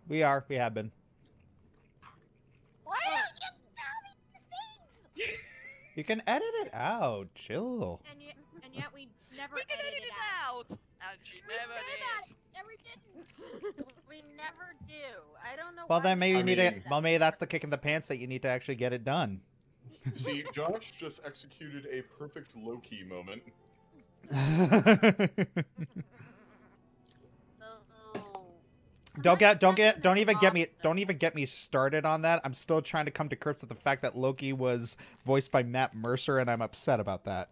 We are. We have been. Why don't you tell me the things? You can edit it out. Chill. And yet we never We can edit it out. And she We never say did. that, and we didn't. We never do. I don't know. Well, why then maybe you we need do to. that. Well, maybe that's the kick in the pants that you need to actually get it done. See, Josh just executed a perfect Loki moment. So, Don't even get me started on that. I'm still trying to come to grips with the fact that Loki was voiced by Matt Mercer, and I'm upset about that.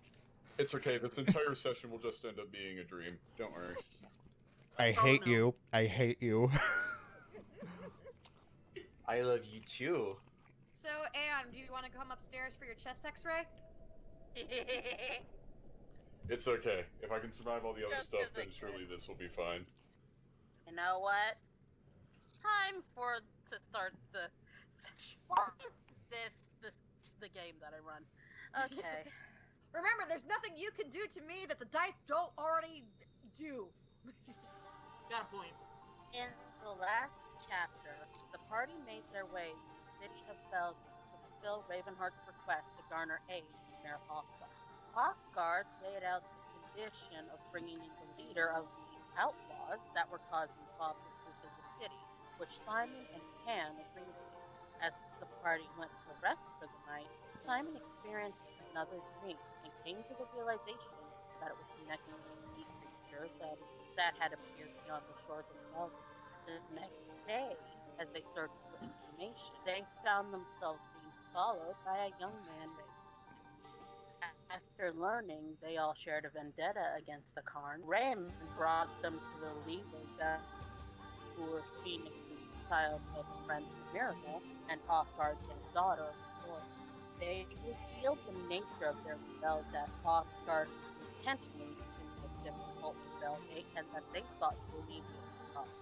It's okay. This entire session will just end up being a dream. Don't worry. I hate you. I hate you. I love you too. So, Aeon, do you want to come upstairs for your chest X-ray? It's okay. If I can survive all the other Just stuff, 'cause I then surely this will be fine. You know what? Time to start the session. Why is this the game that I run? Okay. Remember, there's nothing you can do to me that the dice don't already do. Got a point. In the last chapter, the party made their way to the city of Belgium to fulfill Ravenheart's request to garner aid from Mayor Hawkguard. Hawkguard laid out the condition of bringing in the leader of the outlaws that were causing problems within the city, which Simon and Panne agreed to. As the party went to rest for the night, Simon experienced another dream and came to the realization that it was connected to a sea creature that had appeared beyond the shores of Belgium. The next day, as they searched for information, they found themselves being followed by a young man named. After learning they all shared a vendetta against the Karn, Raymond brought them to the Lillium, who were Fenix's childhood friend Miracle and Hawkguard's young daughter, Eliyora. They revealed the nature of their rebel that Hawkguard intentionally used a difficult rebellion and that they sought to alleviate the problem.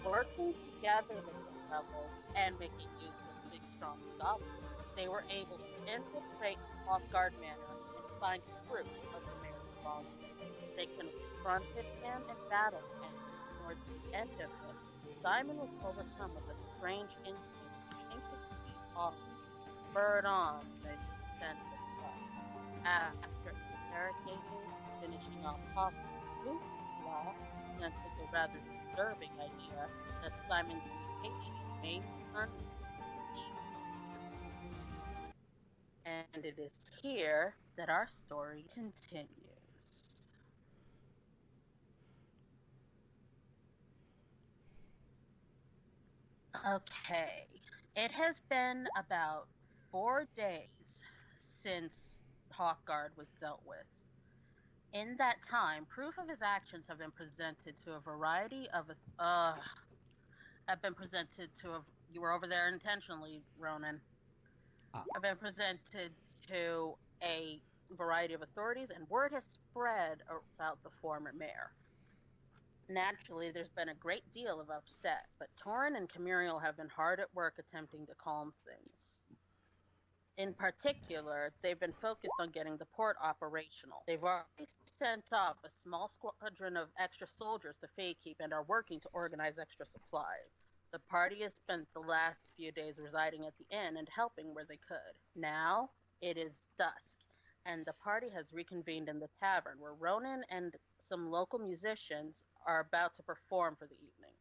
Working together with the rebels and making use of big strong goblins, they were able to infiltrate Hawkguard Manor and find proof of the mayor's wrongdoing. They confronted him in battle, and towards the end of it, Simon was overcome with a strange instinct to change his feet off, spurred on by the scent of blood. After interrogating, finishing off Hoopla, presented the rather disturbing idea that Simon's mutation may turn and it is here that our story continues. Okay, it has been about 4 days since Hawkguard was dealt with. In that time, proof of his actions have been presented to a variety of you were over there intentionally, Ronan. Have been presented to a variety of authorities, and word has spread about the former mayor. Naturally, there's been a great deal of upset, but Torin and Camuriel have been hard at work attempting to calm things. In particular, they've been focused on getting the port operational. They've already sent off a small squadron of extra soldiers to Faykeep and are working to organize extra supplies. The party has spent the last few days residing at the inn and helping where they could. Now, it is dusk, and the party has reconvened in the tavern, where Ronan and some local musicians are about to perform for the evening.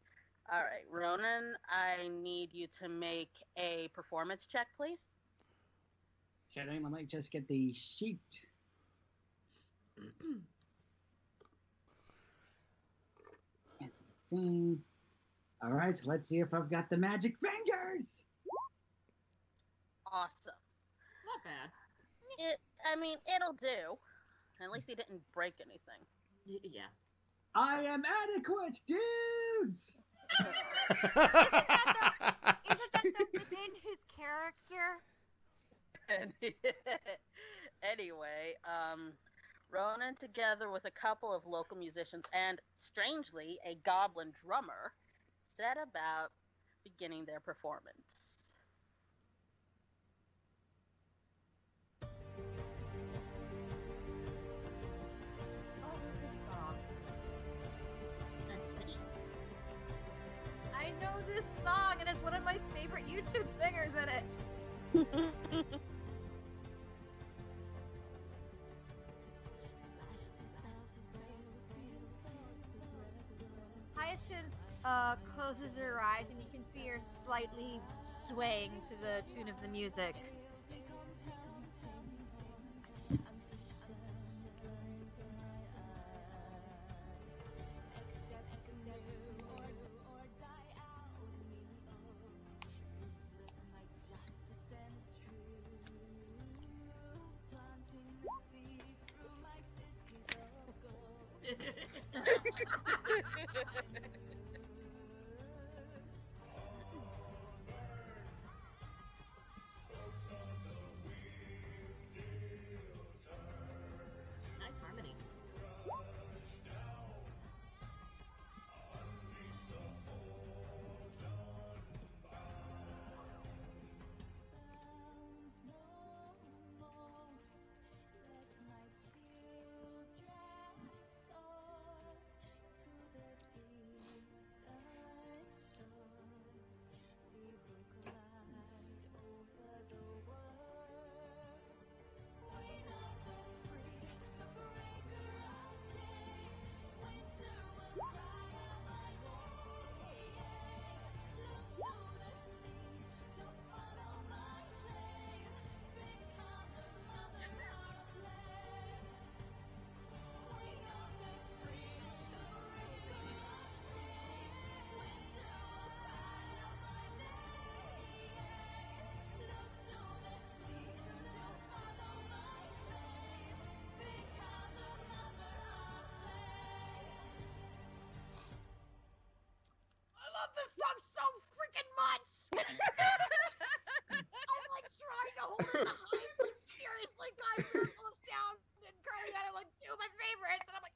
Alright, Ronan, I need you to make a performance check, please. Sure thing, I might just get the sheet. It's the thing. Alright, let's see if I've got the magic fingers! Awesome. Not bad. It'll do. At least he didn't break anything. Yeah. I am adequate, dudes! Isn't that within his character? Anyway, Ronan, together with a couple of local musicians and, strangely, a goblin drummer, set about beginning their performance. Oh, this song. I know this song and has one of my favorite YouTube singers in it. Hyacinth closes her eyes and you can see her slightly swaying to the tune of the music. Nice harmony. This song so freaking much. I'm like trying to hold it behind, like seriously, guys, Circle of Sound and Carly got like two of my favorites, and I'm like,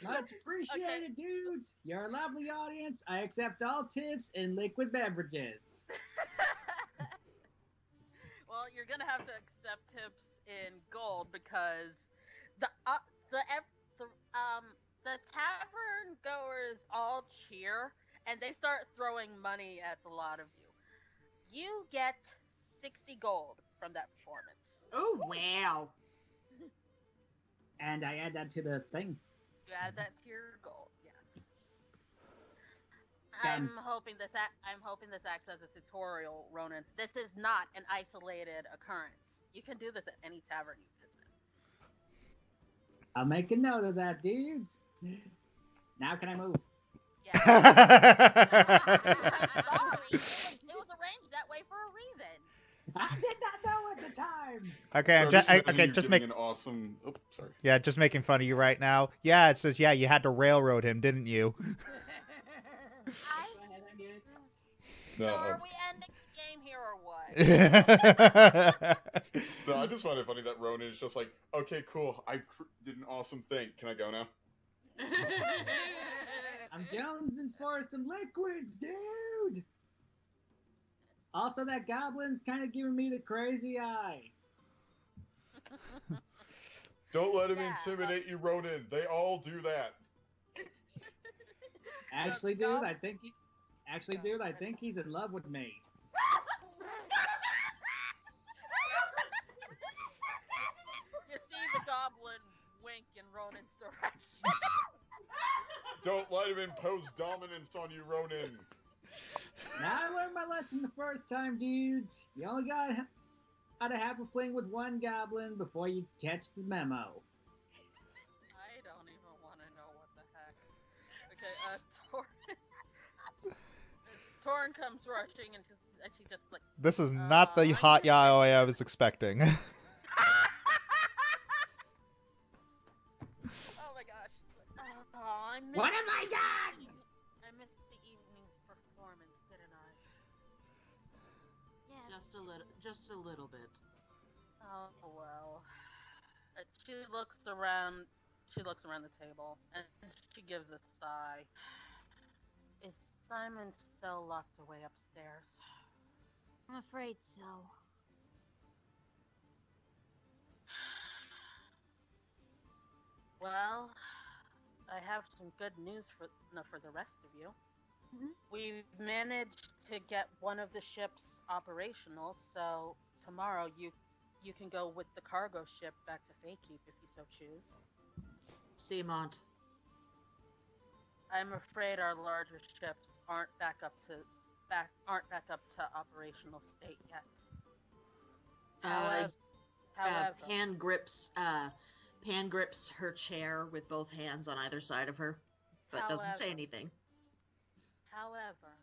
Much appreciated, dudes. You're a lovely audience. I accept all tips and liquid beverages. Well, you're gonna have to accept tips in gold because the tavern goers all cheer and they start throwing money at the lot of you. You get 60 gold from that performance. oh wow. And I add that to the thing. You add that to your gold, yes. Done. I'm hoping this acts as a tutorial, Ronan. This is not an isolated occurrence. You can do this at any tavern you visit. I'll make a note of that, dudes. Now can I move? Yeah. I'm sorry. It was arranged that way for a reason. I did not know at the time. Okay, Bro, just imagine you just giving make an awesome. Oh, sorry. yeah, just making fun of you right now. Yeah, it says you had to railroad him, didn't you? Go ahead, I get it. No, So are we ending the game here or what? no, I just find it funny that Ronan is just like, okay, cool, I did an awesome thing. Can I go now? I'm jonesing for some liquids, dude. Also, that goblin's kind of giving me the crazy eye. Don't let him Yeah, intimidate you, Ronan. They all do that. Actually, The dude, gob- I think he's in love with me. You see the goblin wink in Ronan's direction. Don't let him impose dominance on you, Ronan. Now I learned my lesson the first time, dudes. You only gotta have a fling with one goblin before you catch the memo. I don't even want to know what the heck. Okay, Torn comes rushing and she just like. This is not the hot yaoi I was expecting. Oh my gosh. Oh, I missed What have I done? I missed the evening's performance, didn't I? Yeah. Just a little bit. Oh well. She looks around the table and she gives a sigh. Is Simon still locked away upstairs? I'm afraid so. Well, I I have some good news for the rest of you. Mhm. We've managed to get one of the ships operational, so tomorrow you can go with the cargo ship back to Faykeep if you so choose. Seamont. I'm afraid our larger ships aren't back up to operational state yet. However, Pan grips her chair with both hands on either side of her, but doesn't say anything. However,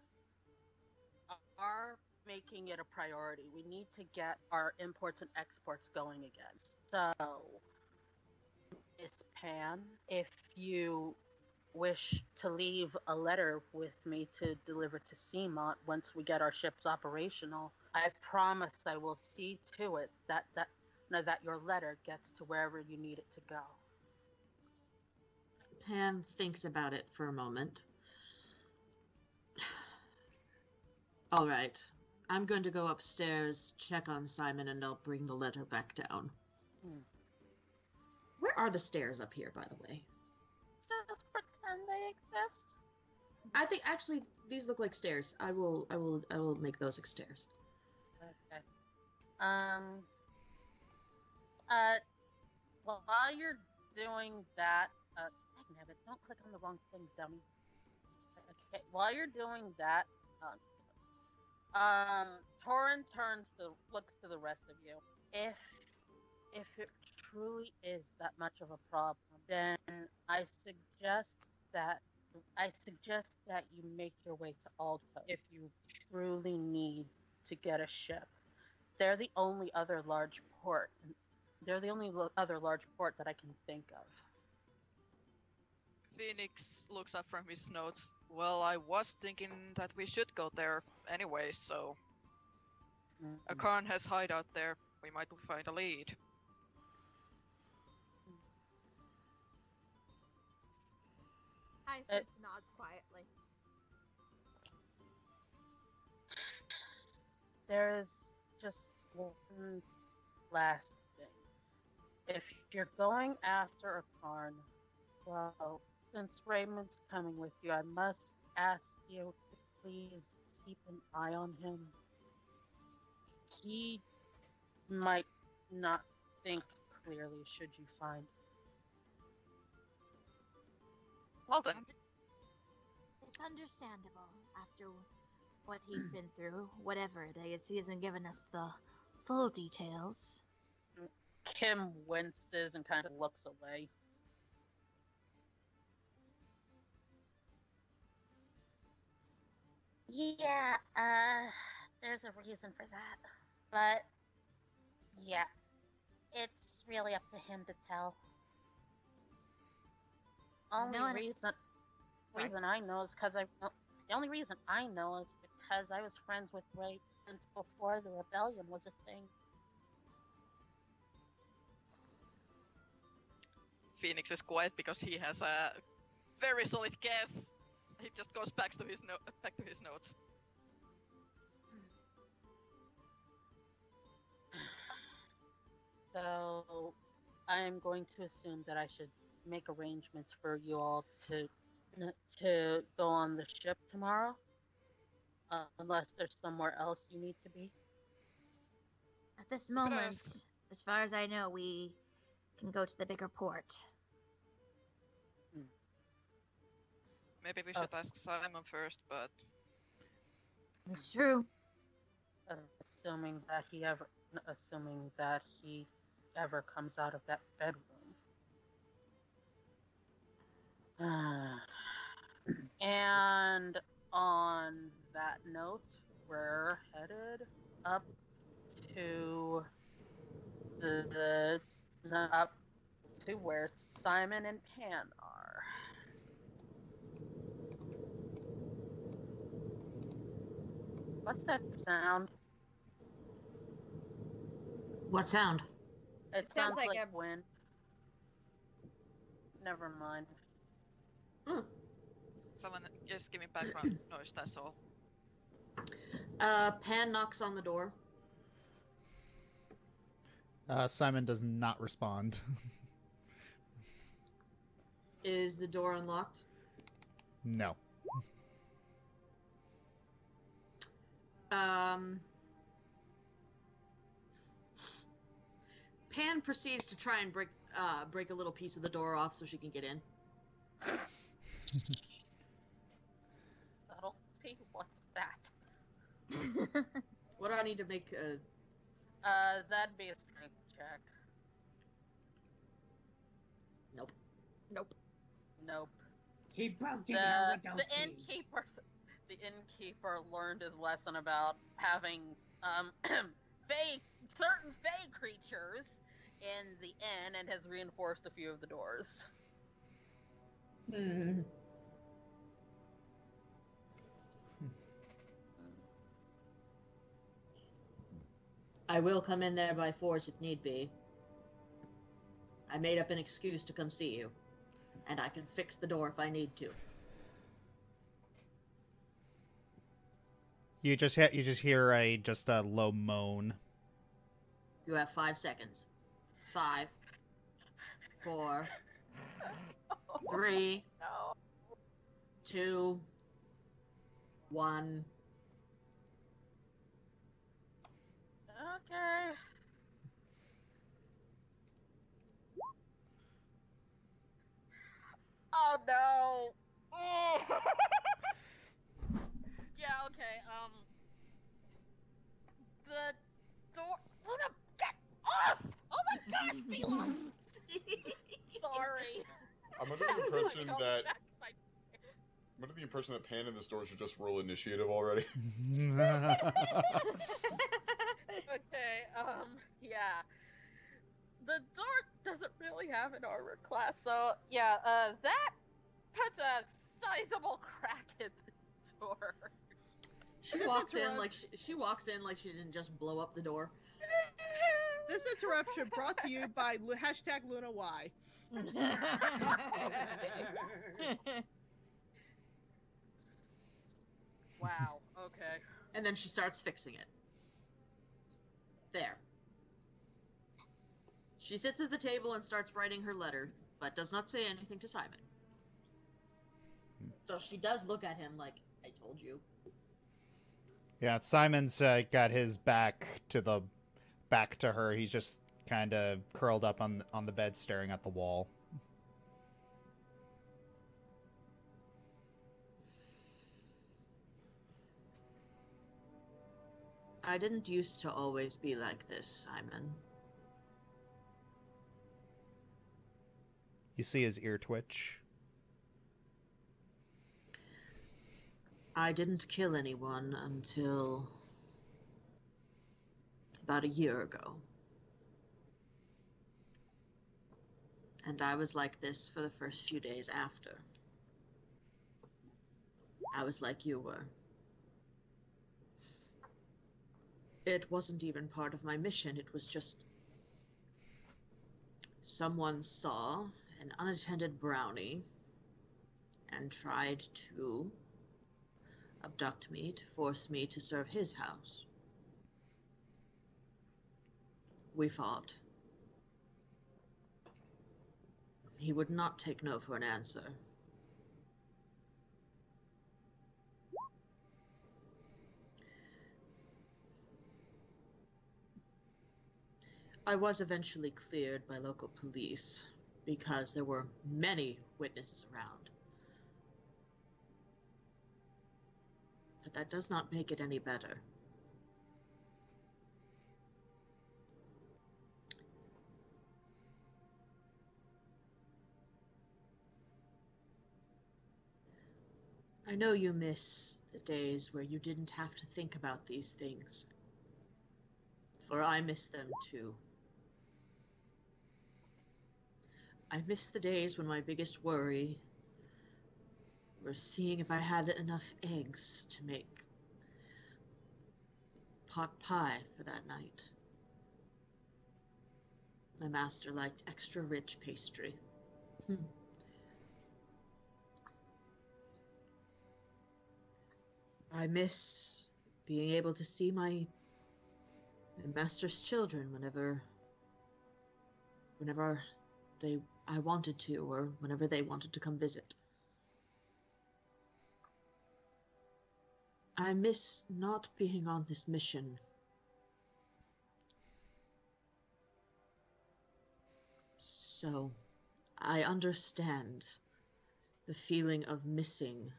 are making it a priority. We need to get our imports and exports going again. So, Miss Pan, if you wish to leave a letter with me to deliver to Seamont once we get our ships operational, I promise I will see to it that your letter gets to wherever you need it to go. Pan thinks about it for a moment. All right. I'm going to go upstairs, check on Simon, and I'll bring the letter back down. Where are the stairs up here, by the way? Just pretend they exist. I think actually these look like stairs. I will make those stairs. Okay. Well, while you're doing that, dang don't click on the wrong thing, dummy. Okay, while you're doing that, Torin looks to the rest of you. If it truly is that much of a problem, then I suggest that you make your way to Alto if you truly need to get a ship. They're the only other large port. They're the only other large port that I can think of. Phoenix looks up from his notes. Well, I was thinking that we should go there anyway, so... Akan has hideout there. We might find a lead. Hyacinth nods quietly. There's just one last thing. If you're going after Akan, well, since Raymond's coming with you, I must ask you to please keep an eye on him. He might not think clearly should you find him. Well then. It's understandable after what he's been through. Whatever it is, he hasn't given us the full details. Kim winces and kind of looks away. Yeah, there's a reason for that. But, yeah, it's really up to him to tell. The only reason I know is because the only reason I know is because I was friends with Ray since before the rebellion was a thing. Phoenix is quiet because he has a very solid guess. He just goes back to his notes. So, I'm going to assume that I should make arrangements for you all to go on the ship tomorrow, unless there's somewhere else you need to be. At this moment, as far as I know, we can go to the bigger port. Maybe we should ask Simon first, but... It's true. Assuming that he ever comes out of that bedroom. And on that note, we're headed up to up to where Simon and Pan are. What's that sound? What sound? It sounds like wind. Never mind. Someone just give me background noise, that's all. Pan knocks on the door. Simon does not respond. Is the door unlocked? No. Pan proceeds to try and break a little piece of the door off so she can get in. Subtlety? What's that? What do I need to make a... That'd be a strength check. Nope. Nope. Keep poking her with those The teeth. innkeeper learned his lesson about having certain fey creatures in the inn and has reinforced a few of the doors. I will come in there by force if need be. I made up an excuse to come see you. And I can fix the door if I need to. You just hear a low moan. You have 5 seconds. 5, 4, 3, No. 2, 1. Okay. Oh no. Yeah, okay, the door. Luna, get off! Oh my gosh, Bela! Sorry. I'm under the impression Like, that back my- I'm under the impression that Pan in the store should just roll initiative already. Okay, yeah. The door doesn't really have an armor class, so yeah, that puts a sizable crack in the door. She walks in like she walks in like she didn't just blow up the door. This interruption brought to you by #LunaY. Wow, okay. And then she starts fixing it. There. She sits at the table and starts writing her letter, but does not say anything to Simon. So she does look at him like, I told you. Yeah, Simon's got his back to her. He's just kind of curled up on the bed, staring at the wall. I didn't used to always be like this, Simon. You see his ear twitch. I didn't kill anyone until about a year ago. And I was like this for the first few days after. I was like you were. It wasn't even part of my mission, it was just... Someone saw an unattended brownie and tried to abduct me to force me to serve his house. We fought. He would not take no for an answer. I was eventually cleared by local police because there were many witnesses around. But that does not make it any better. I know you miss the days where you didn't have to think about these things. For I miss them too. I miss the days when my biggest worry was seeing if I had enough eggs to make pot pie for that night. My master liked extra rich pastry. I miss being able to see my master's children whenever they I wanted to, or whenever they wanted to come visit. I miss not being on this mission. So, I understand the feeling of missing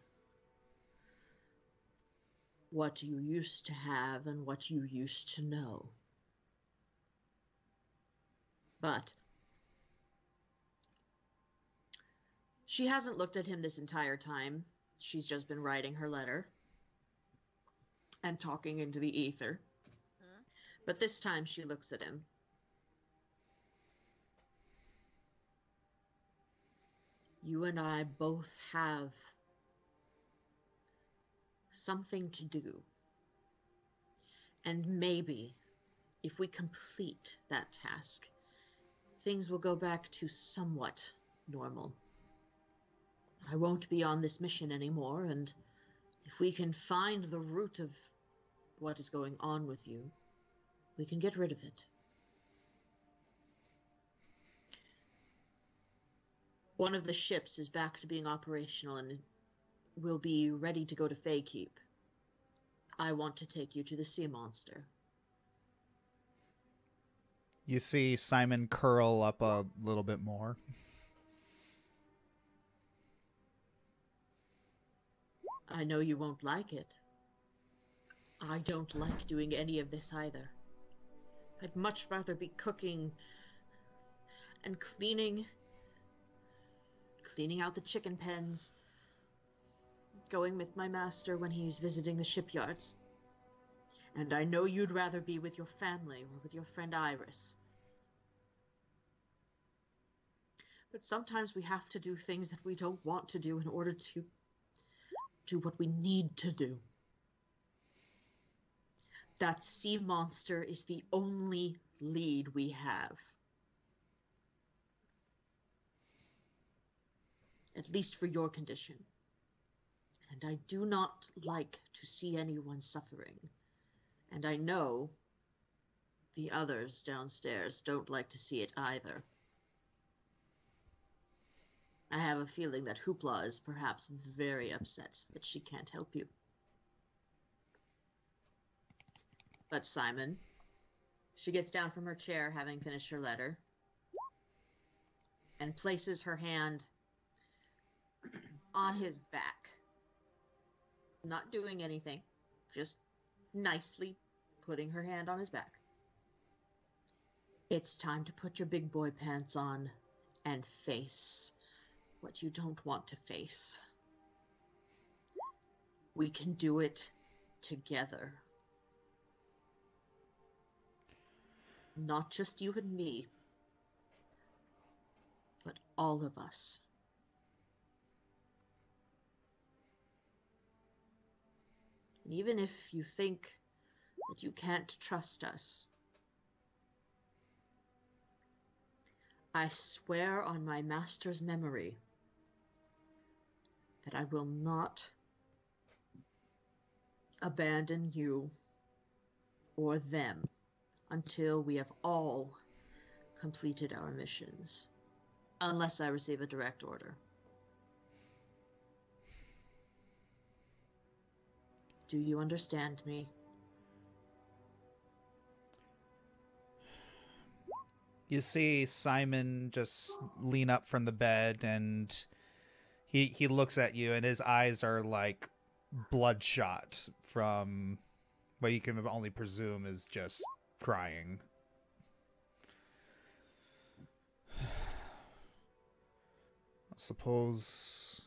what you used to have and what you used to know. But she hasn't looked at him this entire time. She's just been writing her letter and talking into the ether. But this time she looks at him. You and I both have something to do. And maybe, if we complete that task, things will go back to somewhat normal. I won't be on this mission anymore, and if we can find the root of what is going on with you, we can get rid of it. One of the ships is back to being operational and will be ready to go to Faykeep. I want to take you to the sea monster. You see Simon curl up a little bit more. I know you won't like it. I don't like doing any of this either. I'd much rather be cooking and cleaning out the chicken pens, going with my master when he's visiting the shipyards. And I know you'd rather be with your family or with your friend Iris. But sometimes we have to do things that we don't want to do in order to do what we need to do. That sea monster is the only lead we have. At least for your condition. And I do not like to see anyone suffering. And I know the others downstairs don't like to see it either. I have a feeling that Hoopla is perhaps very upset that she can't help you. But Simon, she gets down from her chair having finished her letter and places her hand on his back. Not doing anything, just nicely putting her hand on his back. It's time to put your big boy pants on and face what you don't want to face. We can do it together. Not just you and me, but all of us. And even if you think that you can't trust us, I swear on my master's memory that I will not abandon you or them until we have all completed our missions, unless I receive a direct order. Do you understand me? You see Simon just lean up from the bed, and he looks at you, and his eyes are like bloodshot from what you can only presume is just crying. I suppose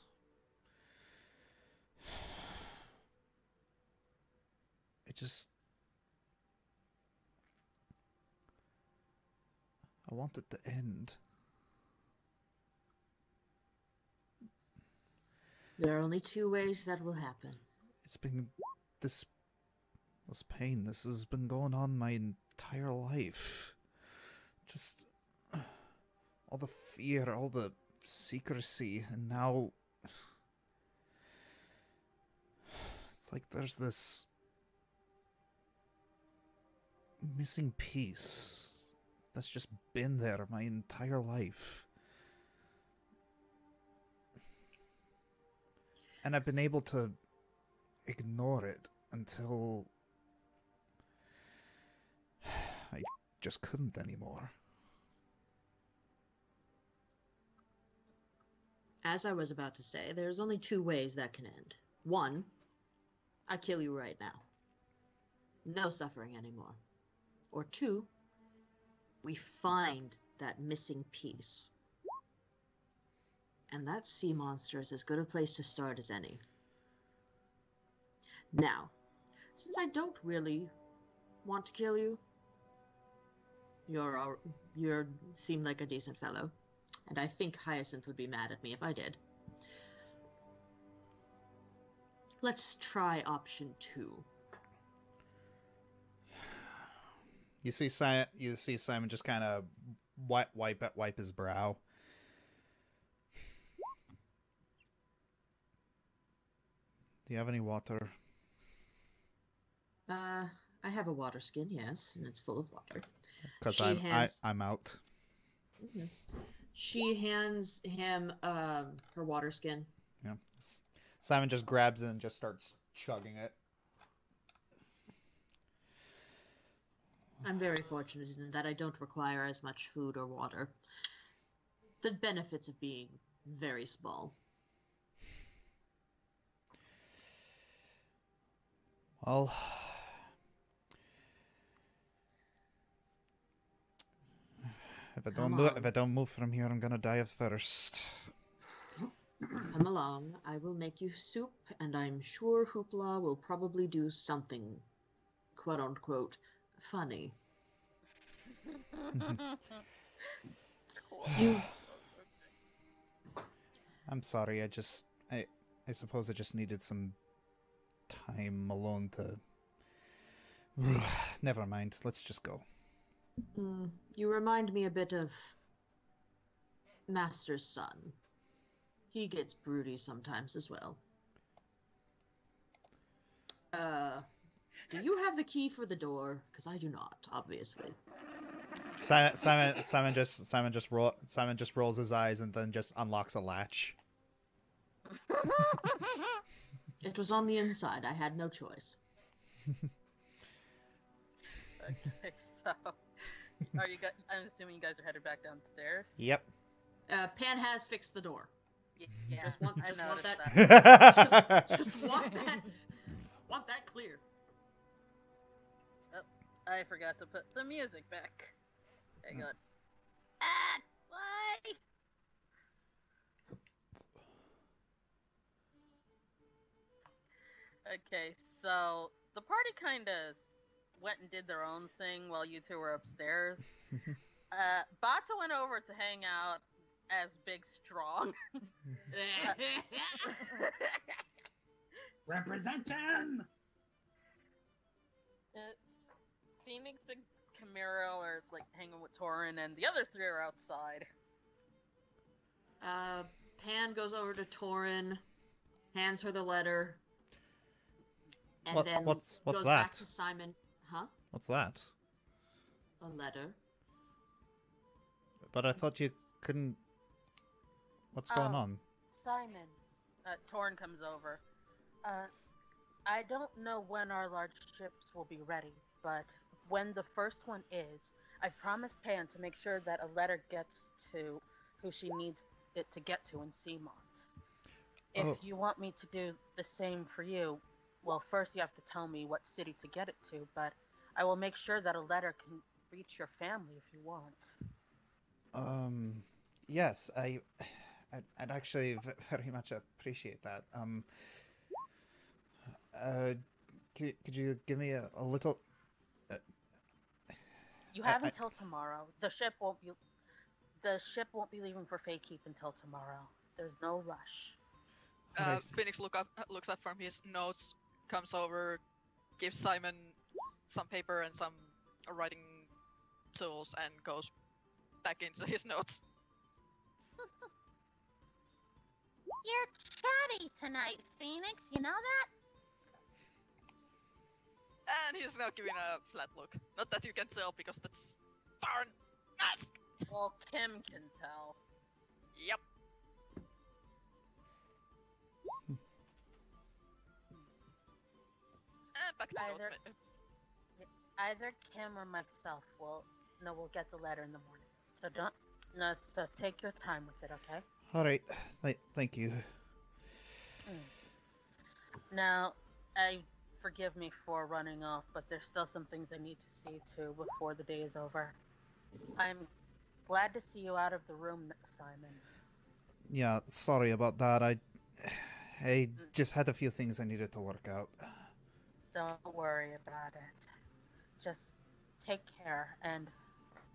I want it to end. There are only two ways that will happen. It's been this pain. This has been going on my entire life. Just all the fear, all the secrecy, and now it's like there's this missing piece that's just been there my entire life. and I've been able to ignore it until I just couldn't anymore. As I was about to say, there's only two ways that can end. One, I kill you right now. No suffering anymore. Or two, we find that missing piece. And that sea monster is as good a place to start as any. Now, since I don't really want to kill you, you seem like a decent fellow. And I think Hyacinth would be mad at me if I did. Let's try option 2. You see Simon just kind of wipe his brow. Do you have any water? I have a water skin, yes, and it's full of water. Because I'm out. Mm-hmm. She hands him her water skin. Yeah. Simon just grabs it and just starts chugging it. I'm very fortunate in that I don't require as much food or water. The benefits of being very small. Well, if I don't move from here, I'm gonna die of thirst. Come along. I will make you soup, and I'm sure Hoopla will probably do something, quote unquote, funny. You. I'm sorry. I suppose I just needed some time alone to. Never mind. Let's just go. You remind me a bit of Master's son. He gets broody sometimes as well. Do you have the key for the door? Because I do not, obviously. Simon just rolls his eyes and then just unlocks a latch. It was on the inside. I had no choice. Okay, so are you guys? I'm assuming you guys are headed back downstairs. Yep. Panne has fixed the door. Yeah, just want that. Want that clear. Oh, I forgot to put the music back. Hang on. Why? Okay, so the party kind of went and did their own thing while you two were upstairs. Bata went over to hang out as Big Strong. Represent him! Phoenix and Camaro are like hanging with Torin, and the other three are outside. Panne goes over to Torin, hands her the letter, and then what's goes that? Back to Simon. Huh? What's that? A letter. But I thought you couldn't. What's going on? Simon. Torin comes over. I don't know when our large ships will be ready, but when the first one is, I promised Panne to make sure that a letter gets to who she needs it to get to in Seamont. If you want me to do the same for you, well, first you have to tell me what city to get it to, but I will make sure that a letter can reach your family if you want. Yes, I'd actually very much appreciate that. Could you give me a little? You have until tomorrow. The ship won't be leaving for Faykeep until tomorrow. There's no rush. Phoenix looks up from his notes, comes over, gives Simon some paper and some writing tools, and goes back into his notes. You're chatty tonight, Phoenix. You know that? And he's now giving a flat look. Not that you can tell because that's darn mask. Well, Kim can tell. Yep. Either, either Kim or myself will get the letter in the morning. So take your time with it, okay? All right. Thank you. Now, forgive me for running off, but there's still some things I need to see to before the day is over. I'm glad to see you out of the room, Simon. Yeah, sorry about that. I just had a few things I needed to work out. Don't worry about it. Just take care and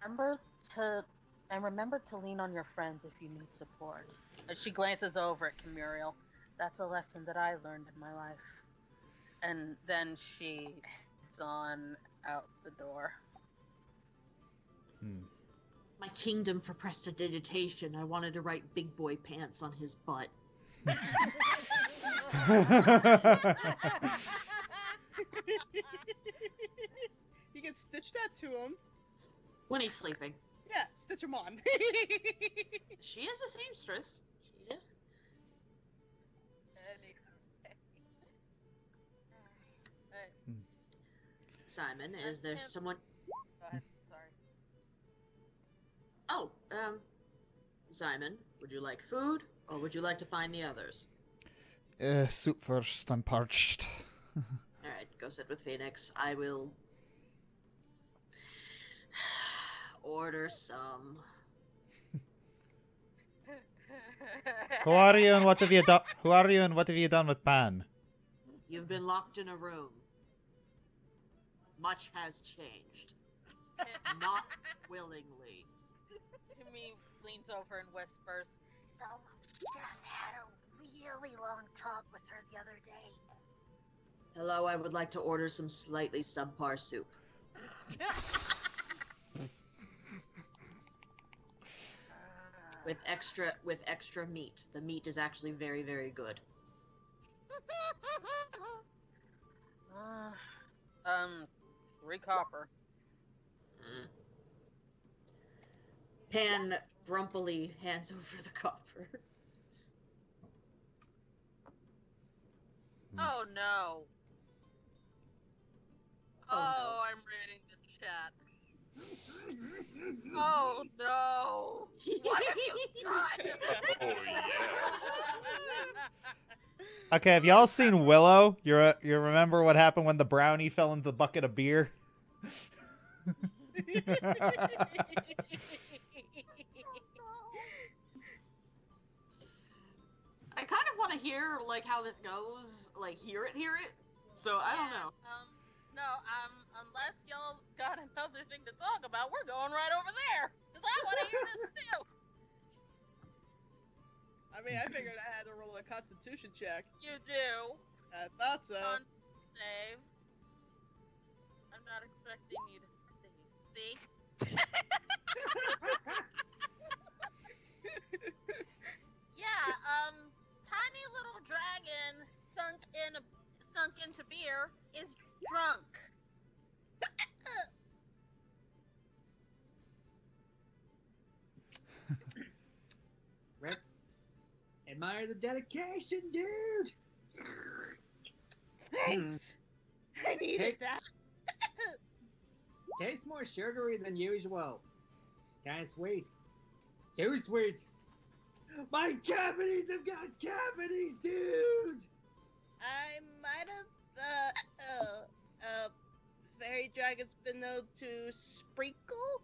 remember to lean on your friends if you need support. As she glances over at Camuriel, that's a lesson that I learned in my life. And then she is on out the door. My kingdom for prestidigitation. I wanted to write big boy pants on his butt. You can stitch that to him. When he's sleeping. Yeah, stitch him on. She is a seamstress. She just... Simon, is there someone... Go ahead, sorry. Oh, Simon, would you like food, or would you like to find the others? Soup first. I'm parched. Alright, go sit with Fenix. I will... order some... Who are you and what have you done? Who are you and what have you done with Panne? You've been locked in a room. Much has changed. Not willingly. Timmy leans over and whispers, "So Jeff had a really long talk with her the other day." Hello, I would like to order some slightly subpar soup. With extra meat. The meat is actually very, very good. 3 copper. Panne grumpily hands over the copper. Oh no. Oh, no. I'm reading the chat. Oh no! What have you done? Oh yes. Okay, have y'all seen Willow? You remember what happened when the brownie fell into the bucket of beer? I kind of want to hear like how this goes, like hear it. So I don't know. Unless y'all got another thing to talk about, we're going right over there. Cause I want to hear this too. I mean, I figured I had to roll a Constitution check. You do. I thought so. On save. I'm not expecting you to succeed. See? Yeah. Tiny little dragon sunk into beer is drunk. Admire the dedication, dude! Thanks. I needed that. Tastes more sugary than usual. Kinda sweet. Too sweet. My cavities have got cavities, dude! I might have fairy dragons been known to sprinkle?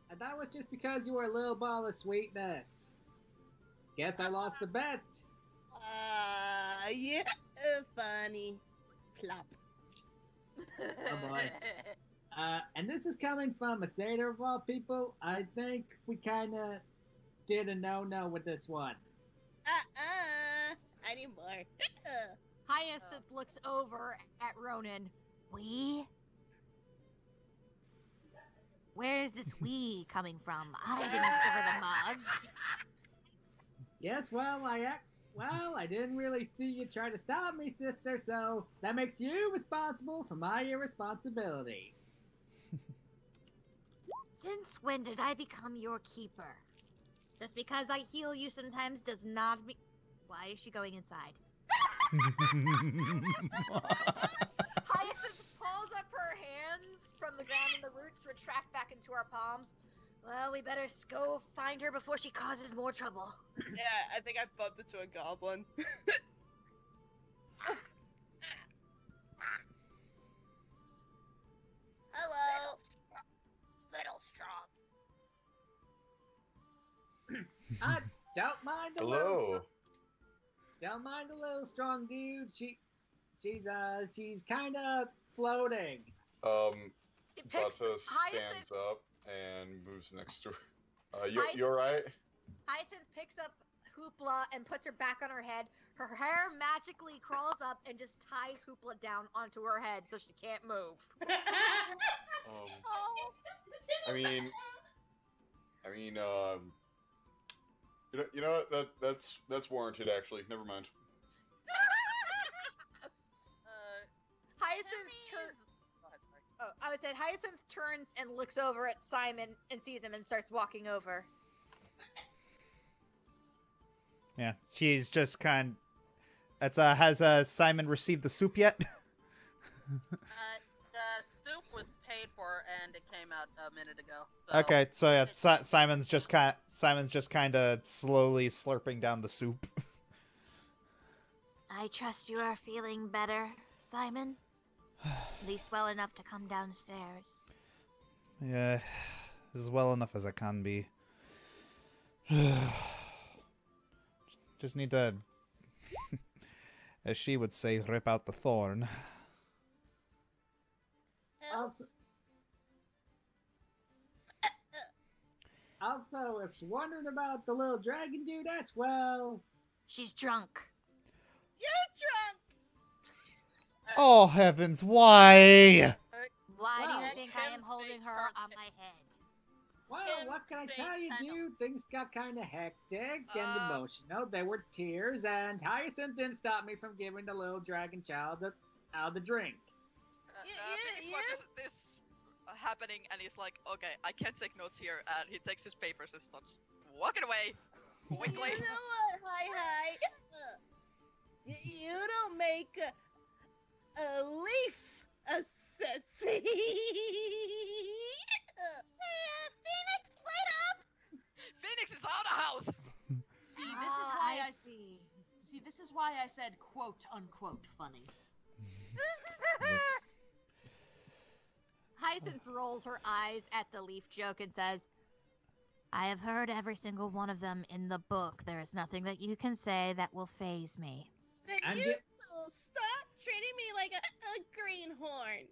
I thought it was just because you were a little ball of sweetness. Guess I lost the bet. Yeah, funny. Plop. Oh boy. And this is coming from a satyr of all people. I think we kinda did a no-no with this one. I need more. Hyacinth looks over at Ronan. We? Where's this we coming from? I didn't cover the mug. Yes, well, I didn't really see you try to stop me, sister, so that makes you responsible for my irresponsibility. Since when did I become your keeper? Just because I heal you sometimes does not mean... Why is she going inside? Hyacinth pulls up her hands from the ground and the roots retract back into our palms. Well, we better go find her before she causes more trouble. Yeah, I think I bumped into a goblin. Hello. Little strong. I don't mind a Hello. little. Don't mind a little strong dude. She's kind of floating. It picks Bata Hyacinth. stands up and moves next to her. You alright? Hyacinth picks up Hoopla and puts her back on her head. Her hair magically crawls up and just ties Hoopla down onto her head so she can't move. I mean, you know what? That's warranted actually. Never mind. Hyacinth turns. Oh, I would say Hyacinth turns and looks over at Simon and sees him and starts walking over. Yeah, she's just has Simon received the soup yet? The soup was paid for and it came out a minute ago. So Okay, so yeah, Simon's just kind of slowly slurping down the soup. I trust you are feeling better, Simon. At least well enough to come downstairs. Yeah, as well enough as I can be. Just need to, as she would say, rip out the thorn. Also, if you're wondering about the little dragon dudette, well, she's drunk. You're drunk. Oh heavens, why? Why do Well, you think I am holding her on my head? well, what can I tell you, dude? Things got kind of hectic and emotional. There were tears, and Hyacinth didn't stop me from giving the little dragon child the drink. Fenix watches this happening, and he's like, okay, I can't take notes here, and he takes his papers and starts walking away quickly. You know what? Hi. You don't make a leaf a sexy. Phoenix, wait up! Phoenix is out of the house! See, this is why I see. See, this is why I said quote unquote funny. Hyacinth rolls her eyes at the leaf joke and says, I have heard every single one of them in the book. There is nothing that you can say that will faze me. Then And you get- will stop treating me like a greenhorn.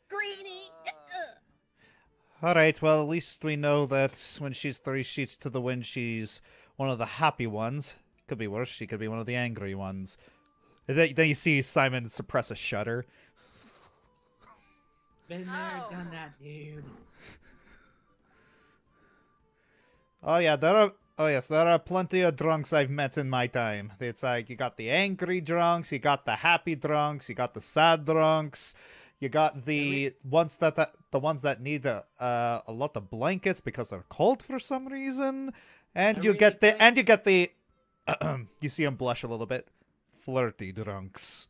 Greenie. Alright, well, at least we know that when she's 3 sheets to the wind, she's one of the happy ones. Could be worse, she could be one of the angry ones. And then you see Simon suppress a shudder. Been there, done that, dude. Oh yeah, there are plenty of drunks I've met in my time. It's like you got the angry drunks, you got the happy drunks, you got the sad drunks, you got the ones that need a lot of blankets because they're cold for some reason, and you get the you see him blush a little bit, flirty drunks.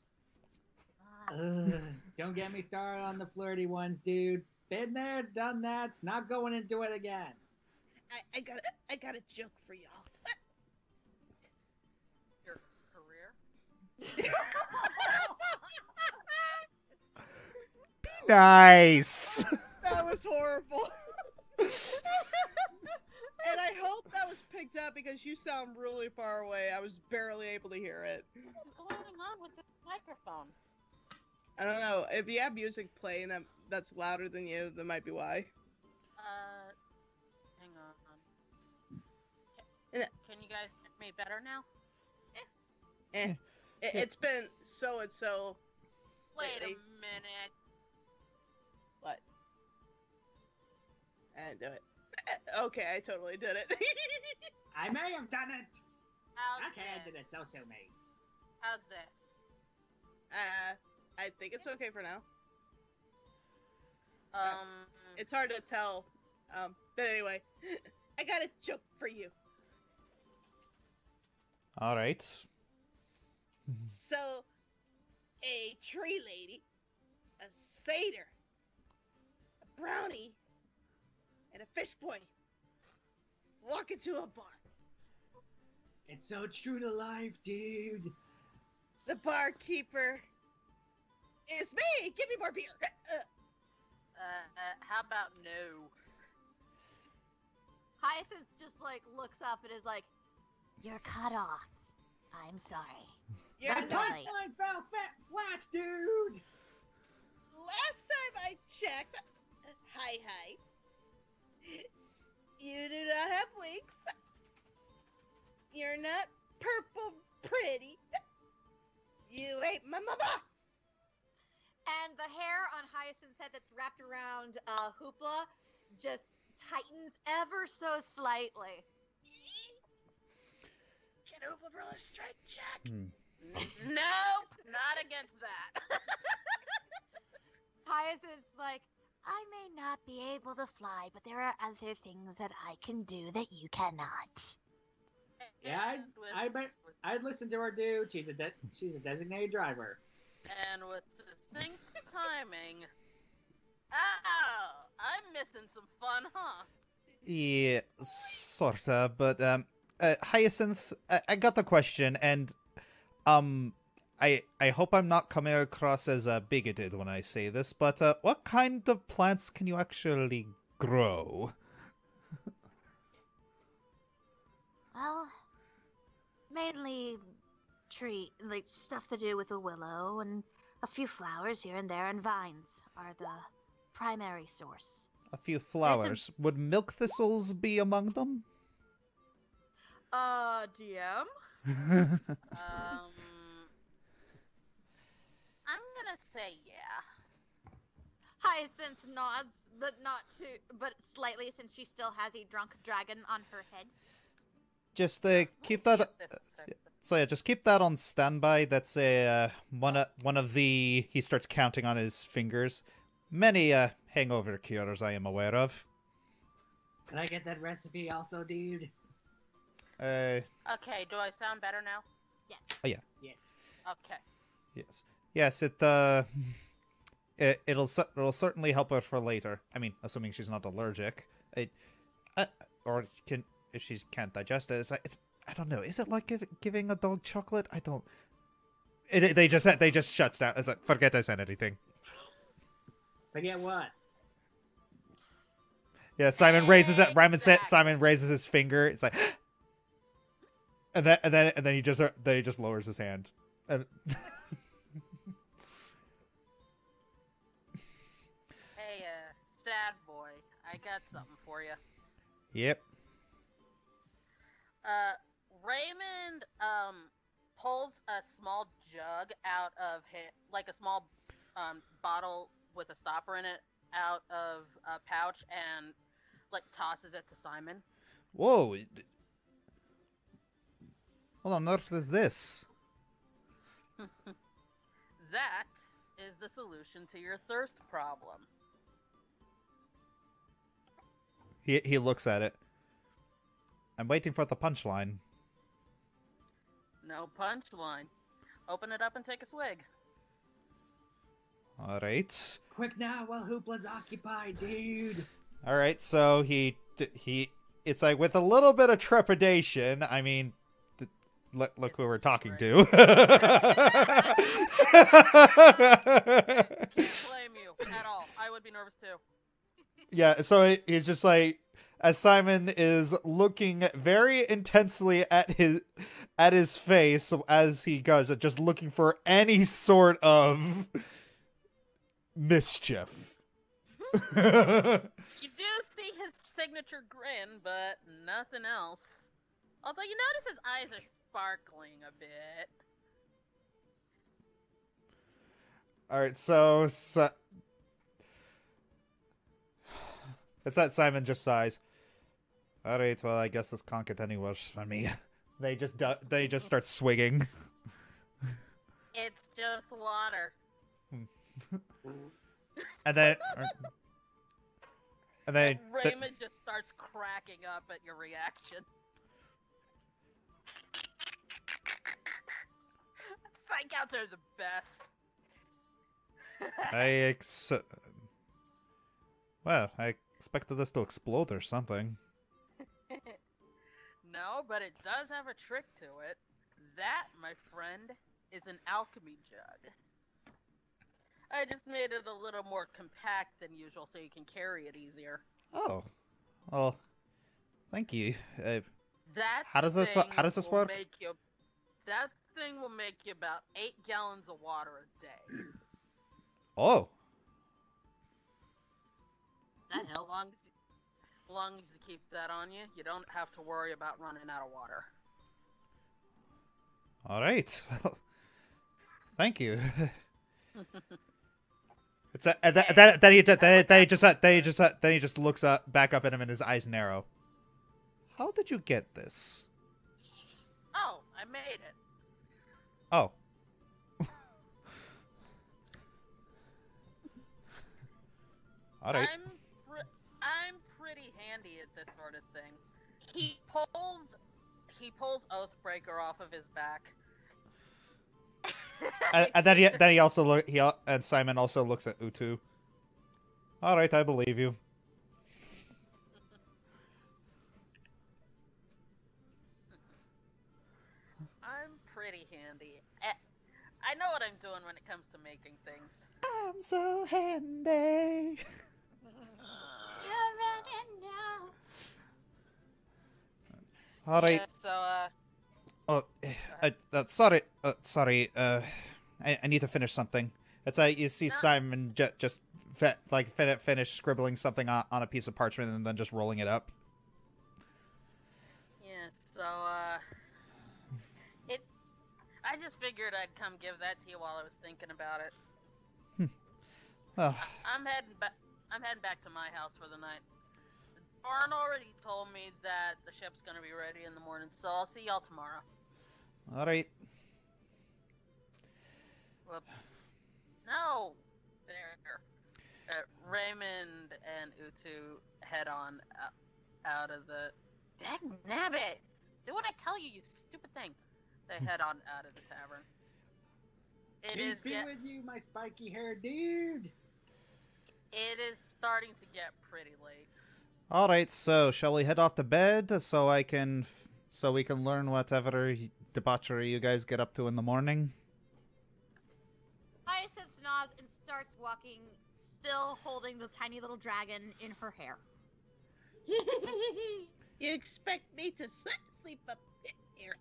Don't get me started on the flirty ones, dude. Been there, done that. Not going into it again. I got a joke for y'all. Your career? Nice. That was horrible. And I hope that was picked up because you sound really far away. I was barely able to hear it. What's going on with the microphone? I don't know. If you have music playing that's louder than you, that might be why. Hang on. Can you guys hear me better now? It's been so and so. Wait a lately. minute. What? I didn't do it. Okay, I totally did it. I may have done it. How's Okay, I this? did it. So me. How's this? I think it's okay for now. Um, It's hard to tell. But anyway, I got a joke for you. Alright. So, a tree lady, a satyr, a brownie, and a fish boy walk into a bar. It's so true to life, dude. The barkeeper is me. Give me more beer. How about no? Hyacinth just like looks up and is like, "You're cut off. I'm sorry." You're That not. punchline fell flat, dude. Last time I checked, hi, you do not have wings. You're not purple pretty. You ain't my mama. And the hair on Hyacinth's head that's wrapped around Hoopla just tightens ever so slightly. Can Hoopla roll a strength check? Nope, not against that. Hyacinth's like, "I may not be able to fly, but there are other things that I can do that you cannot." Yeah, I'd listen to her, dude. She's a designated driver. And with succinct timing, I'm missing some fun, huh? Yeah, sorta, but, Hyacinth, I got a question, and, I hope I'm not coming across as, bigoted when I say this, but, what kind of plants can you actually grow? Well, mainly like stuff to do with a willow, and a few flowers here and there, and vines are the primary source. A few flowers. Would milk thistles be among them? DM? I'm gonna say yeah. Hyacinth nods, but slightly, since she still has a drunk dragon on her head. Just keep that. So yeah, just keep that on standby. That's a one of the. He starts counting on his fingers. Many hangover cures I am aware of. Can I get that recipe also, dude? Okay, do I sound better now? Yes. Oh yeah. Yes. Okay. Yes. It'll certainly help her for later. I mean, assuming she's not allergic. Or if she can't digest it. I don't know. Is it like giving a dog chocolate? I don't. They just shuts down. It's like, forget I said anything. Forget what? Yeah, Simon raises it. Simon raises his finger. It's like, and then he just lowers his hand. Hey, sad boy, I got something for you. Yep. Raymond pulls a small jug out of like a small bottle with a stopper in it out of a pouch and like tosses it to Simon. Whoa. What on earth is this? That is the solution to your thirst problem. He looks at it. I'm waiting for the punchline. No punchline. Open it up and take a swig. All right. Quick now while Hoopla's occupied, dude. All right. So he it's like with a little bit of trepidation. I mean, look who we're talking to. Can't blame you at all. I would be nervous too. Yeah. So he's just like, as Simon is looking very intensely at his face as he goes, just looking for any sort of mischief. You do see his signature grin, but nothing else. Although you notice his eyes are sparkling a bit. Alright, so it's that Simon just sighs. Alright, well, I guess this can't get any worse for me. They just start swigging. It's just water. And then Raymond just starts cracking up at your reaction. Psychouts are the best. Well, I expected this to explode or something. No, but it does have a trick to it. That, my friend, is an alchemy jug. I just made it a little more compact than usual so you can carry it easier. Oh, well, thank you. That how does this work? That thing will make you about 8 gallons of water a day. Oh. That helps. Long as you keep that on you, you don't have to worry about running out of water. All right. Well, thank you. It's then he just looks back up at him and his eyes narrow. How did you get this? Oh, I made it. Oh. All right. I'm pretty handy at this sort of thing. He pulls Oathbreaker off of his back. And then he also and Simon also looks at Utu. All right, I believe you. I'm pretty handy. I know what I'm doing when it comes to making things. I'm so handy. You're running now. All right. Yeah, so, sorry. I need to finish something. It's you see Simon just finish scribbling something on a piece of parchment and then just rolling it up. Yeah, so, I just figured I'd come give that to you while I was thinking about it. Oh. I'm heading back to my house for the night. Barn already told me that the ship's gonna be ready in the morning, so I'll see y'all tomorrow. All right. Whoops. No! There. Raymond and Utu head on out of the... Dagnabbit! Do what I tell you, you stupid thing! They head on out of the tavern. Peace be with you, my spiky-haired dude! It is starting to get pretty late. All right, so shall we head off to bed so we can learn whatever debauchery you guys get up to in the morning? Hyacinth nods and starts walking, still holding the tiny little dragon in her hair. You expect me to sleep up here?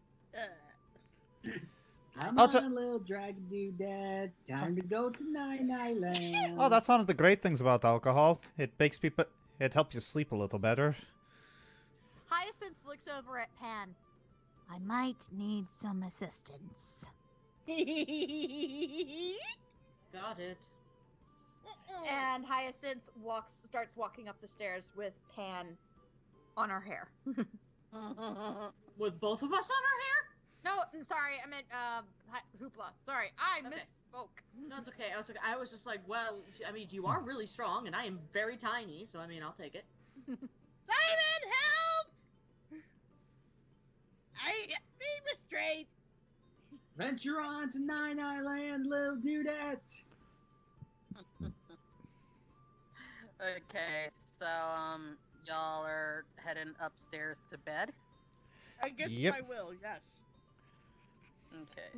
Come on, little dragon doodad. Time to go to Nine Island. Oh, that's one of the great things about alcohol. It helps you sleep a little better. Hyacinth looks over at Panne. I might need some assistance. Got it. And Hyacinth starts walking up the stairs with Panne on her hair. With both of us on her hair? No, I'm sorry, I meant Hoopla. Sorry, I misspoke. No, it's okay. I was just like, well, I mean, you are really strong, and I am very tiny, so I mean, I'll take it. Simon, help! I be restrained. Venture on to Nine Island, little dudette. Okay, so, y'all are heading upstairs to bed? I guess Yep. I will, yes. Okay.